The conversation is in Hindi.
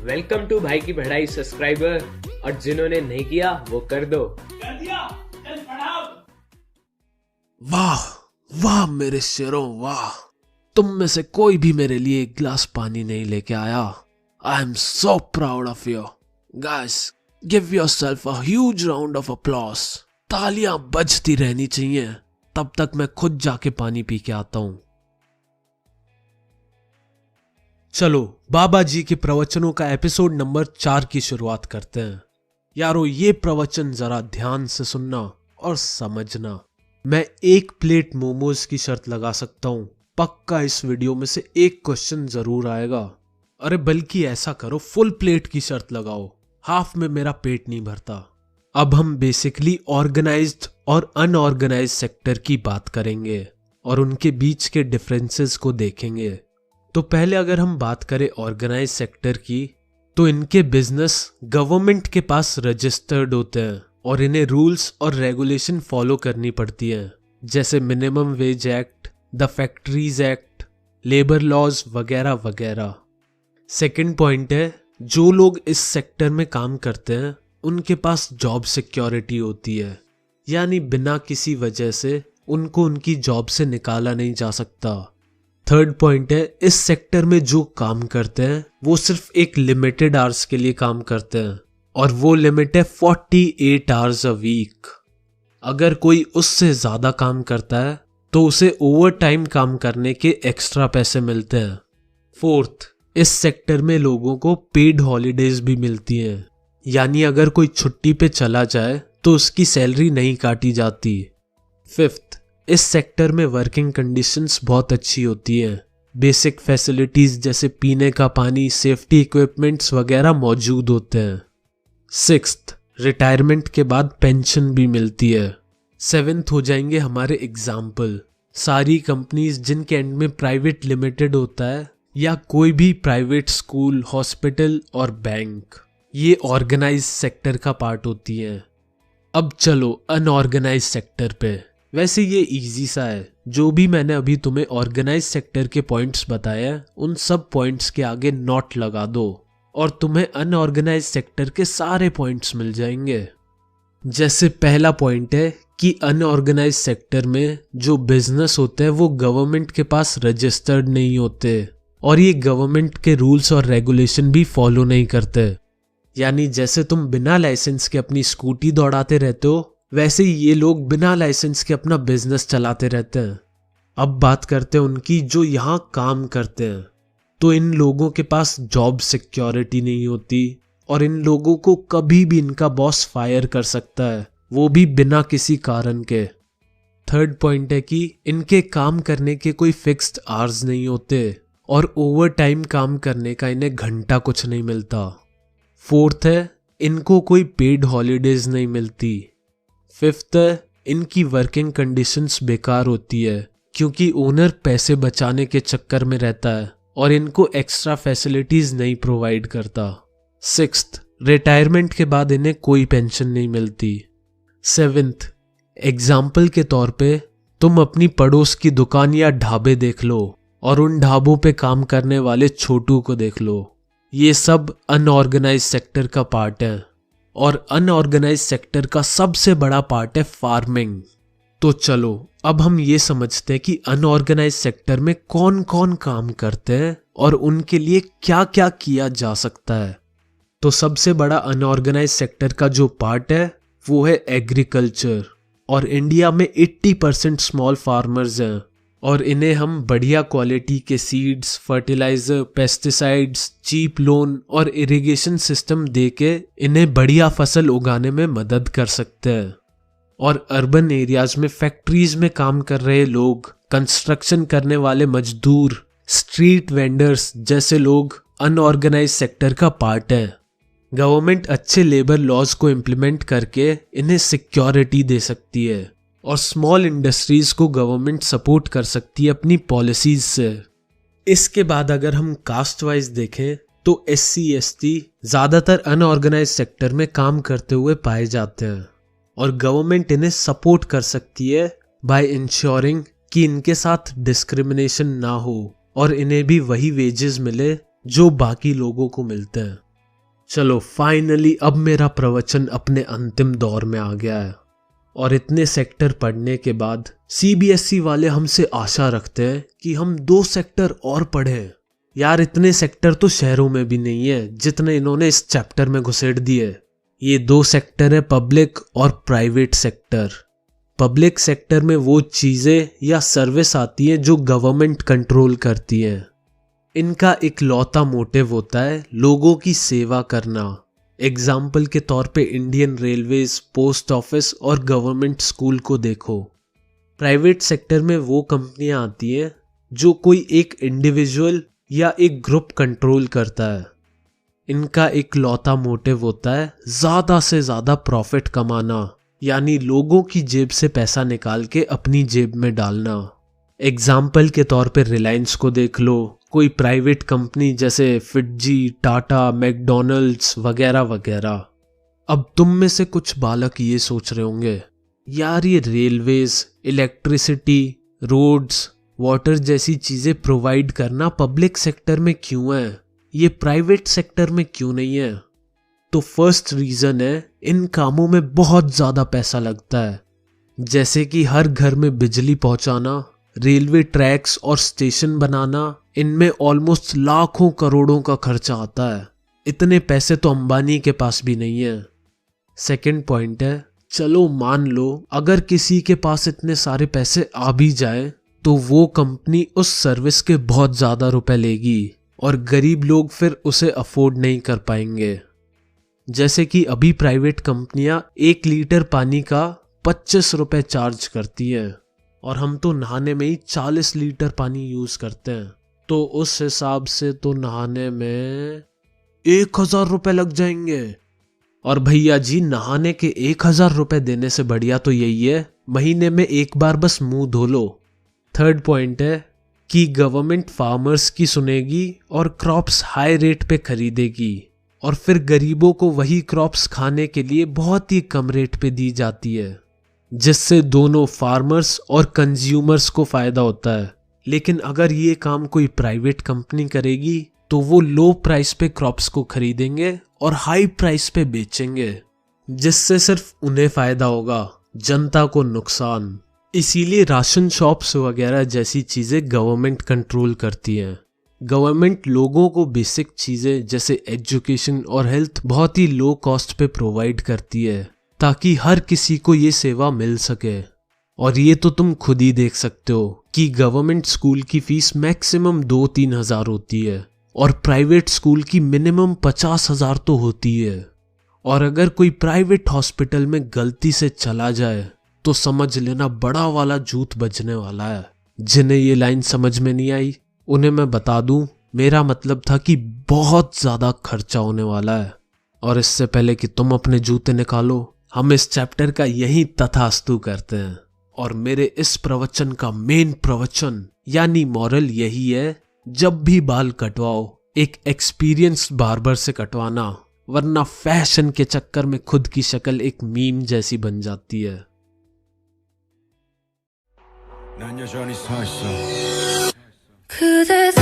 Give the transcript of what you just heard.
वेलकम टू भाई की बढ़ाई सब्सक्राइबर, और जिन्होंने नहीं किया वो कर दो। कर दिया, चल पढ़ाओ। वाह वाह मेरे शेरों वाह, तुम में से कोई भी मेरे लिए एक गिलास पानी नहीं लेके आया। I am so proud of you guys, give yourself a huge round of applause. तालियां बजती रहनी चाहिए, तब तक मैं खुद जाके पानी पी के आता हूं। चलो बाबा जी के प्रवचनों का एपिसोड नंबर 4 की शुरुआत करते हैं। यारो ये प्रवचन जरा ध्यान से सुनना और समझना। मैं 1 प्लेट मोमोज की शर्त लगा सकता हूं, पक्का इस वीडियो में से एक क्वेश्चन जरूर आएगा। अरे बल्कि ऐसा करो, फुल प्लेट की शर्त लगाओ, हाफ में मेरा पेट नहीं भरता। अब हम बेसिकली ऑर्गेनाइज्ड और अनऑर्गेनाइज्ड सेक्टर की बात करेंगे और उनके बीच के डिफरेंसेस को देखेंगे। तो पहले अगर हम बात करें ऑर्गेनाइज सेक्टर की, तो इनके बिजनेस गवर्नमेंट के पास रजिस्टर्ड होते हैं और इन्हें रूल्स और रेगुलेशन फॉलो करनी पड़ती है, जैसे minimum wage act, the factories act, labour laws वगैरह वगैरह। सेकंड पॉइंट है, जो लोग इस सेक्टर में काम करते हैं उनके पास जॉब सिक्योरिटी होती है, यानी बिना किसी वजह से उनको उनकी जॉब से निकाला नहीं जा सकता। थर्ड पॉइंट है, इस सेक्टर में जो काम करते हैं वो सिर्फ एक लिमिटेड आवर्स के लिए काम करते हैं और वो लिमिट है 48 आवर्स अ वीक। अगर कोई उससे ज्यादा काम करता है तो उसे ओवर टाइम काम करने के एक्स्ट्रा पैसे मिलते हैं। फोर्थ, इस सेक्टर में लोगों को पेड हॉलीडेज भी मिलती हैं, यानी अगर कोई छुट्टी पे चला जाए तो उसकी सैलरी नहीं काटी जाती। फिफ्थ, इस सेक्टर में वर्किंग कंडीशंस बहुत अच्छी होती हैं। बेसिक फैसिलिटीज जैसे पीने का पानी, सेफ्टी इक्विपमेंट्स वगैरह मौजूद होते हैं। सिक्स्थ, रिटायरमेंट के बाद पेंशन भी मिलती है। सेवेंथ हो जाएंगे हमारे एग्जाम्पल, सारी कंपनीज जिनके एंड में प्राइवेट लिमिटेड होता है या कोई भी प्राइवेट स्कूल, हॉस्पिटल और बैंक, ये ऑर्गेनाइज सेक्टर का पार्ट होती हैं। अब चलो अनऑर्गेनाइज सेक्टर पे। वैसे ये इजी सा है, जो भी मैंने अभी तुम्हें ऑर्गेनाइज सेक्टर के पॉइंट्स बताए हैं उन सब पॉइंट्स के आगे नॉट लगा दो और तुम्हें अनऑर्गेनाइज सेक्टर के सारे पॉइंट्स मिल जाएंगे। जैसे पहला पॉइंट है कि अनऑर्गेनाइज सेक्टर में जो बिजनेस होते हैं वो गवर्नमेंट के पास रजिस्टर्ड नहीं होते और ये गवर्नमेंट के रूल्स और रेगुलेशन भी फॉलो नहीं करते। यानी जैसे तुम बिना लाइसेंस के अपनी स्कूटी दौड़ाते रहते हो, वैसे ही ये लोग बिना लाइसेंस के अपना बिजनेस चलाते रहते हैं। अब बात करते हैं उनकी जो यहाँ काम करते हैं, तो इन लोगों के पास जॉब सिक्योरिटी नहीं होती और इन लोगों को कभी भी इनका बॉस फायर कर सकता है, वो भी बिना किसी कारण के। थर्ड पॉइंट है कि इनके काम करने के कोई फिक्स्ड आवर्स नहीं होते और ओवर टाइम काम करने का इन्हें घंटा कुछ नहीं मिलता। फोर्थ है, इनको कोई पेड हॉलीडेज नहीं मिलती। फिफ्थ है, इनकी वर्किंग कंडीशंस बेकार होती है क्योंकि ओनर पैसे बचाने के चक्कर में रहता है और इनको एक्स्ट्रा फैसिलिटीज नहीं प्रोवाइड करता। सिक्स्थ, रिटायरमेंट के बाद इन्हें कोई पेंशन नहीं मिलती। सेवेंथ, एग्जाम्पल के तौर पे तुम अपनी पड़ोस की दुकान या ढाबे देख लो और उन ढाबों पे काम करने वाले छोटू को देख लो। ये सब अनऑर्गेनाइज सेक्टर का पार्ट है और अनऑर्गेनाइज सेक्टर का सबसे बड़ा पार्ट है फार्मिंग। तो चलो अब हम ये समझते हैं कि अनऑर्गेनाइज सेक्टर में कौन कौन काम करते हैं और उनके लिए क्या क्या किया जा सकता है। तो सबसे बड़ा अनऑर्गेनाइज सेक्टर का जो पार्ट है वो है एग्रीकल्चर, और इंडिया में 80% स्मॉल फार्मर्स हैं और इन्हें हम बढ़िया क्वालिटी के seeds, fertiliser, pesticides, cheap loan और इरिगेशन सिस्टम देके इन्हें बढ़िया फसल उगाने में मदद कर सकते हैं। और अर्बन एरियाज में फैक्ट्रीज में काम कर रहे लोग, कंस्ट्रक्शन करने वाले मजदूर, स्ट्रीट वेंडर्स जैसे लोग अनऑर्गेनाइज सेक्टर का पार्ट है। गवर्नमेंट अच्छे लेबर लॉज को इम्प्लीमेंट करके इन्हें सिक्योरिटी दे सकती है और स्मॉल इंडस्ट्रीज को गवर्नमेंट सपोर्ट कर सकती है अपनी पॉलिसीज से। इसके बाद अगर हम कास्ट वाइज देखें तो SC ST ज्यादातर अनऑर्गेनाइज सेक्टर में काम करते हुए पाए जाते हैं और गवर्नमेंट इन्हें सपोर्ट कर सकती है बाय इंश्योरिंग कि इनके साथ डिस्क्रिमिनेशन ना हो और इन्हें भी वही वेजेस मिले जो बाकी लोगों को मिलते हैं। चलो फाइनली अब मेरा प्रवचन अपने अंतिम दौर में आ गया है और इतने सेक्टर पढ़ने के बाद सीबीएसई वाले हमसे आशा रखते हैं कि हम 2 सेक्टर और पढ़ें। यार इतने सेक्टर तो शहरों में भी नहीं है जितने इन्होंने इस चैप्टर में घुसेड़ दिए। ये 2 सेक्टर है, पब्लिक और प्राइवेट सेक्टर। पब्लिक सेक्टर में वो चीजें या सर्विस आती हैं जो गवर्नमेंट कंट्रोल करती है। इनका इकलौता मोटिव होता है लोगों की सेवा करना। एग्जाम्पल के तौर पे इंडियन रेलवेज, पोस्ट ऑफिस और गवर्नमेंट स्कूल को देखो। प्राइवेट सेक्टर में वो कंपनियां आती हैं जो कोई एक इंडिविजुअल या एक ग्रुप कंट्रोल करता है। इनका इकलौता मोटिव होता है ज्यादा से ज्यादा प्रॉफिट कमाना, यानी लोगों की जेब से पैसा निकाल के अपनी जेब में डालना। एग्जाम्पल के तौर पे रिलायंस को देख लो, कोई प्राइवेट कंपनी जैसे फिटजी, टाटा, मैकडॉनल्ड्स वगैरह वगैरह। अब तुम में से कुछ बालक ये सोच रहे होंगे, यार ये रेलवेज, इलेक्ट्रिसिटी, रोड्स, वाटर जैसी चीजें प्रोवाइड करना पब्लिक सेक्टर में क्यों है, ये प्राइवेट सेक्टर में क्यों नहीं है? तो फर्स्ट रीजन है इन कामों में बहुत ज्यादा पैसा लगता है। जैसे कि हर घर में बिजली पहुंचाना, रेलवे ट्रैक्स और स्टेशन बनाना, इनमें ऑलमोस्ट लाखों करोड़ों का खर्चा आता है। इतने पैसे तो अंबानी के पास भी नहीं है। सेकंड पॉइंट है, चलो मान लो अगर किसी के पास इतने सारे पैसे आ भी जाए तो वो कंपनी उस सर्विस के बहुत ज्यादा रुपए लेगी और गरीब लोग फिर उसे अफोर्ड नहीं कर पाएंगे। जैसे कि अभी प्राइवेट कंपनियां 1 लीटर पानी का 25 रुपए चार्ज करती हैं और हम तो नहाने में ही 40 लीटर पानी यूज करते हैं, तो उस हिसाब से तो नहाने में 1000 रुपए लग जाएंगे। और भैया जी नहाने के 1000 रुपए देने से बढ़िया तो यही है महीने में एक बार बस मुंह धो लो। थर्ड पॉइंट है कि गवर्नमेंट फार्मर्स की सुनेगी और क्रॉप्स हाई रेट पे खरीदेगी और फिर गरीबों को वही क्रॉप्स खाने के लिए बहुत ही कम रेट पे दी जाती है, जिससे दोनों फार्मर्स और कंज्यूमर्स को फायदा होता है। लेकिन अगर ये काम कोई प्राइवेट कंपनी करेगी तो वो लो प्राइस पे क्रॉप्स को खरीदेंगे और हाई प्राइस पे बेचेंगे, जिससे सिर्फ उन्हें फायदा होगा, जनता को नुकसान। इसीलिए राशन शॉप्स वगैरह जैसी चीजें गवर्नमेंट कंट्रोल करती हैं। गवर्नमेंट लोगों को बेसिक चीजें जैसे एजुकेशन और हेल्थ बहुत ही लो कॉस्ट पे प्रोवाइड करती है ताकि हर किसी को ये सेवा मिल सके। और ये तो तुम खुद ही देख सकते हो कि गवर्नमेंट स्कूल की फीस मैक्सिमम 2-3 हज़ार होती है और प्राइवेट स्कूल की मिनिमम 50,000 तो होती है। और अगर कोई प्राइवेट हॉस्पिटल में गलती से चला जाए तो समझ लेना बड़ा वाला जूत बजने वाला है। जिन्हें ये लाइन समझ में नहीं आई उन्हें मैं बता दूं, मेरा मतलब था कि बहुत ज्यादा खर्चा होने वाला है। और इससे पहले कि तुम अपने जूते निकालो, हम इस चैप्टर का यही तथास्तु करते हैं। और मेरे इस प्रवचन का मेन प्रवचन यानी मॉरल यही है, जब भी बाल कटवाओ एक एक्सपीरियंस्ड बार्बर से कटवाना, वरना फैशन के चक्कर में खुद की शक्ल एक मीम जैसी बन जाती है। 그대